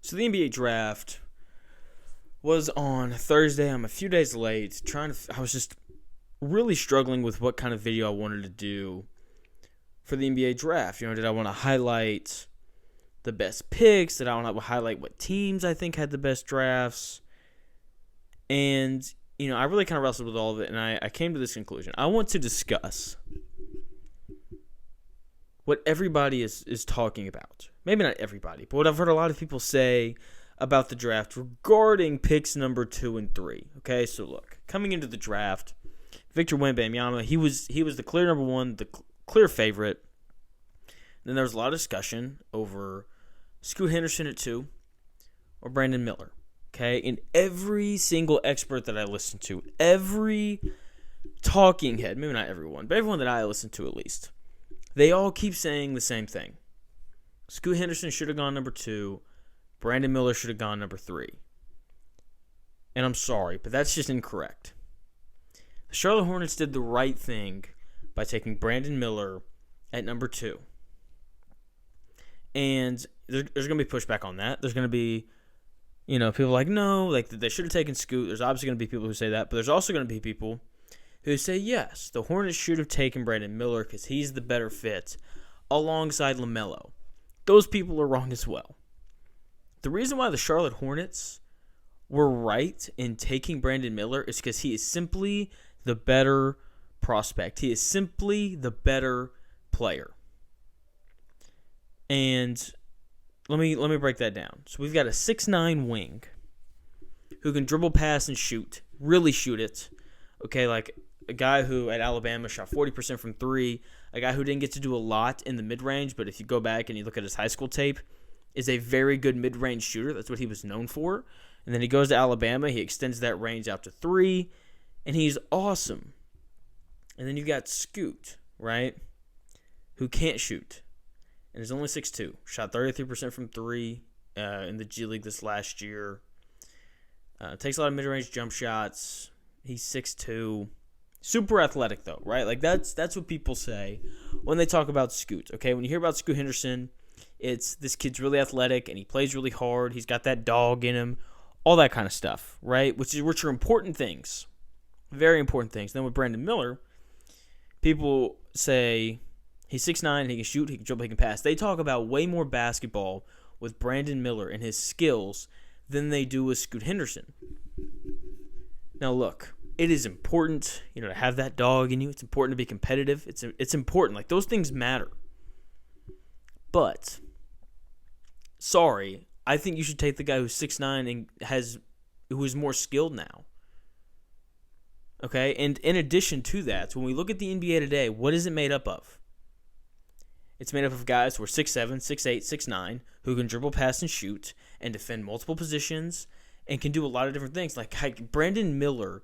So the NBA draft was on Thursday. I'm a few days late. I was just really struggling with what kind of video I wanted to do for the NBA draft. Did I want to highlight the best picks? Did I want to highlight what teams I think had the best drafts? And, I really kind of wrestled with all of it, and I came to this conclusion. I want to discuss what everybody is talking about. Maybe not everybody, but what I've heard a lot of people say about the draft regarding picks number 2 and 3. Okay, so look, coming into the draft, Victor Wembanyama, he was the clear number 1, the clear favorite. Then there was a lot of discussion over Scoot Henderson at 2 or Brandon Miller. Okay, and every single expert that I listened to, every talking head, maybe not everyone, but everyone that I listened to at least, they all keep saying the same thing. Scoot Henderson should have gone number 2. Brandon Miller should have gone number 3. And I'm sorry, but that's just incorrect. The Charlotte Hornets did the right thing by taking Brandon Miller at number 2. And there's going to be pushback on that. There's going to be, people like, no, like they should have taken Scoot. There's obviously going to be people who say that, but there's also going to be people who say, yes, the Hornets should have taken Brandon Miller because he's the better fit alongside LaMelo. Those people are wrong as well. The reason why the Charlotte Hornets were right in taking Brandon Miller is because he is simply the better prospect. He is simply the better player. And let me break that down. So we've got a 6'9" wing who can dribble, pass, and shoot. Really shoot it. Okay, like a guy who at Alabama shot 40% from 3, a guy who didn't get to do a lot in the mid-range, but if you go back and you look at his high school tape, is a very good mid-range shooter. That's what he was known for. And then he goes to Alabama, he extends that range out to 3, and he's awesome. And then you got Scoot, right, who can't shoot, and is only 6'2", shot 33% from 3 in the G League this last year. Takes a lot of mid-range jump shots. He's 6'2". Super athletic, though, right? Like, that's what people say when they talk about Scoot, okay? When you hear about Scoot Henderson, it's this kid's really athletic, and he plays really hard. He's got that dog in him, all that kind of stuff, right? Which are important things, very important things. Then with Brandon Miller, people say he's 6'9", he can shoot, he can dribble, he can pass. They talk about way more basketball with Brandon Miller and his skills than they do with Scoot Henderson. Now, look. It is important, to have that dog in you. It's important to be competitive. It's important. Like, those things matter. But, sorry, I think you should take the guy who's 6'9" and who is more skilled now. Okay? And in addition to that, when we look at the NBA today, what is it made up of? It's made up of guys who are 6'7", 6'8", 6'9", who can dribble, pass, and shoot, and defend multiple positions, and can do a lot of different things. Like Brandon Miller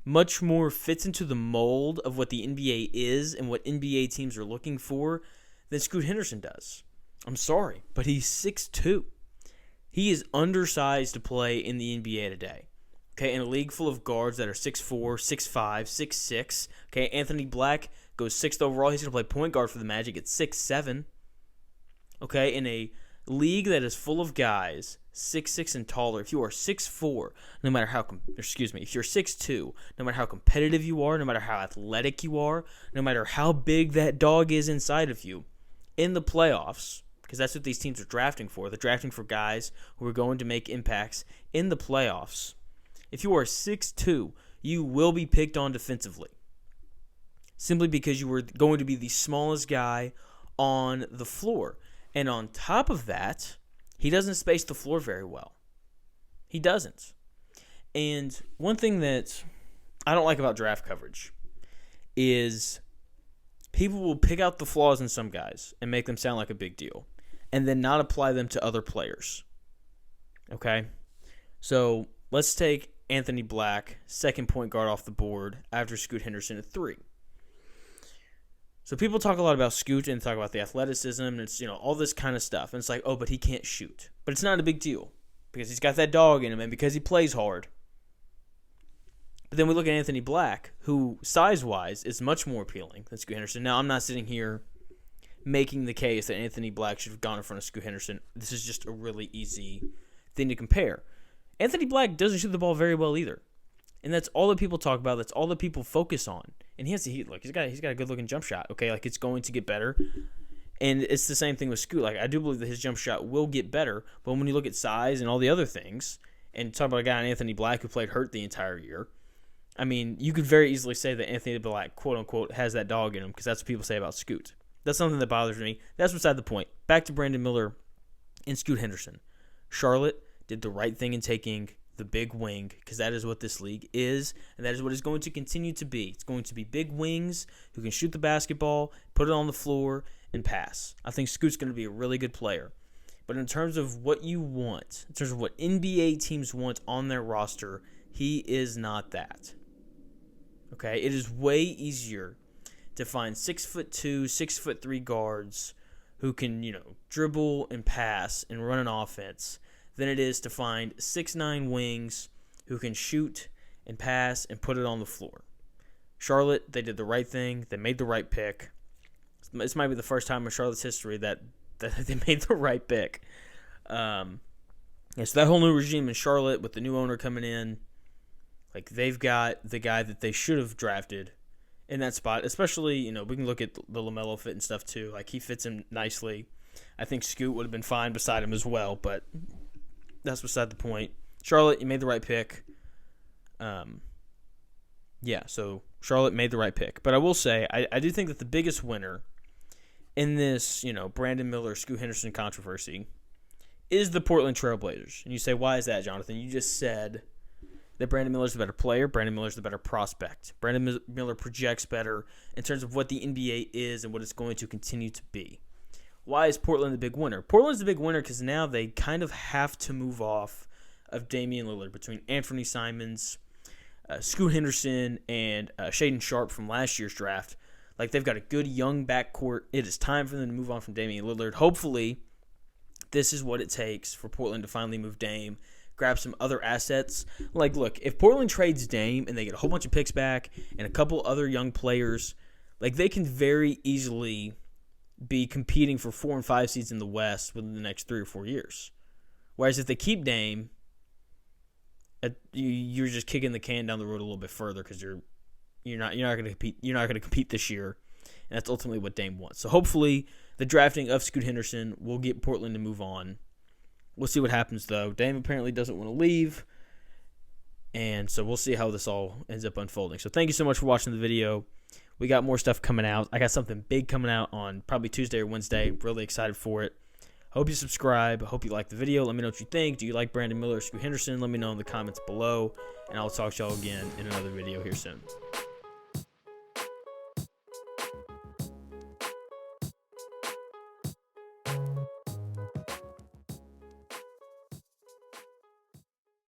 much more fits into the mold of what the NBA is and what NBA teams are looking for than Scoot Henderson does. I'm sorry, but he's 6'2". He is undersized to play in the NBA today. Okay, in a league full of guards that are 6'4", 6'5", 6'6". Okay, Anthony Black goes 6th overall. He's going to play point guard for the Magic at 6'7". Okay, in a league that is full of guys 6'6" and taller, if you are 6'4", no matter how if you're 6'2", no matter how competitive you are, no matter how athletic you are, no matter how big that dog is inside of you, in the playoffs, because that's what these teams are drafting for. They're drafting for guys who are going to make impacts in the playoffs. If you are 6'2", you will be picked on defensively, simply because you are going to be the smallest guy on the floor. And on top of that, he doesn't space the floor very well. He doesn't. And one thing that I don't like about draft coverage is people will pick out the flaws in some guys and make them sound like a big deal, and then not apply them to other players. Okay? So let's take Anthony Black, second point guard off the board, after Scoot Henderson at 3. So people talk a lot about Scoot and talk about the athleticism and it's, all this kind of stuff. And it's like, oh, but he can't shoot. But it's not a big deal because he's got that dog in him and because he plays hard. But then we look at Anthony Black, who size-wise is much more appealing than Scoot Henderson. Now, I'm not sitting here making the case that Anthony Black should have gone in front of Scoot Henderson. This is just a really easy thing to compare. Anthony Black doesn't shoot the ball very well either. And that's all that people talk about. That's all that people focus on. And he's got a good-looking jump shot, okay? Like, it's going to get better. And it's the same thing with Scoot. Like, I do believe that his jump shot will get better. But when you look at size and all the other things, and talk about a guy, Anthony Black, who played hurt the entire year, I mean, you could very easily say that Anthony Black, quote-unquote, has that dog in him, because that's what people say about Scoot. That's something that bothers me. That's beside the point. Back to Brandon Miller and Scoot Henderson. Charlotte did the right thing in taking the big wing, because that is what this league is, and that is what it's going to continue to be. It's going to be big wings who can shoot the basketball, put it on the floor, and pass. I think Scoot's going to be a really good player. But in terms of what you want, in terms of what NBA teams want on their roster, he is not that. Okay? It is way easier to find 6'2", 6'3" guards who can, dribble and pass and run an offense than it is to find 6'9" wings who can shoot and pass and put it on the floor. Charlotte, they did the right thing. They made the right pick. This might be the first time in Charlotte's history that they made the right pick. So that whole new regime in Charlotte with the new owner coming in, like, they've got the guy that they should have drafted in that spot. Especially, we can look at the LaMelo fit and stuff too. Like, he fits him nicely. I think Scoot would have been fine beside him as well, but that's beside the point. Charlotte, you made the right pick. So Charlotte made the right pick. But I will say, I do think that the biggest winner in this, Brandon Miller, Scoot Henderson controversy is the Portland Trail Blazers. And you say, why is that, Jonathan? You just said that Brandon Miller's the better player. Brandon Miller's the better prospect. Brandon Miller projects better in terms of what the NBA is and what it's going to continue to be. Why is Portland the big winner? Portland's the big winner because now they kind of have to move off of Damian Lillard between Anthony Simons, Scoot Henderson, and Shaedon Sharpe from last year's draft. Like, they've got a good young backcourt. It is time for them to move on from Damian Lillard. Hopefully, this is what it takes for Portland to finally move Dame, grab some other assets. Like, look, if Portland trades Dame and they get a whole bunch of picks back and a couple other young players, like, they can very easily be competing for 4 and 5 seeds in the West within the next 3 or 4 years. Whereas if they keep Dame, you're just kicking the can down the road a little bit further because you're not going to compete. You're not going to compete this year, and that's ultimately what Dame wants. So hopefully, the drafting of Scoot Henderson will get Portland to move on. We'll see what happens though. Dame apparently doesn't want to leave, and so we'll see how this all ends up unfolding. So thank you so much for watching the video. We got more stuff coming out. I got something big coming out on probably Tuesday or Wednesday. Really excited for it. Hope you subscribe. Hope you like the video. Let me know what you think. Do you like Brandon Miller or Scoot Henderson? Let me know in the comments below. And I'll talk to y'all again in another video here soon.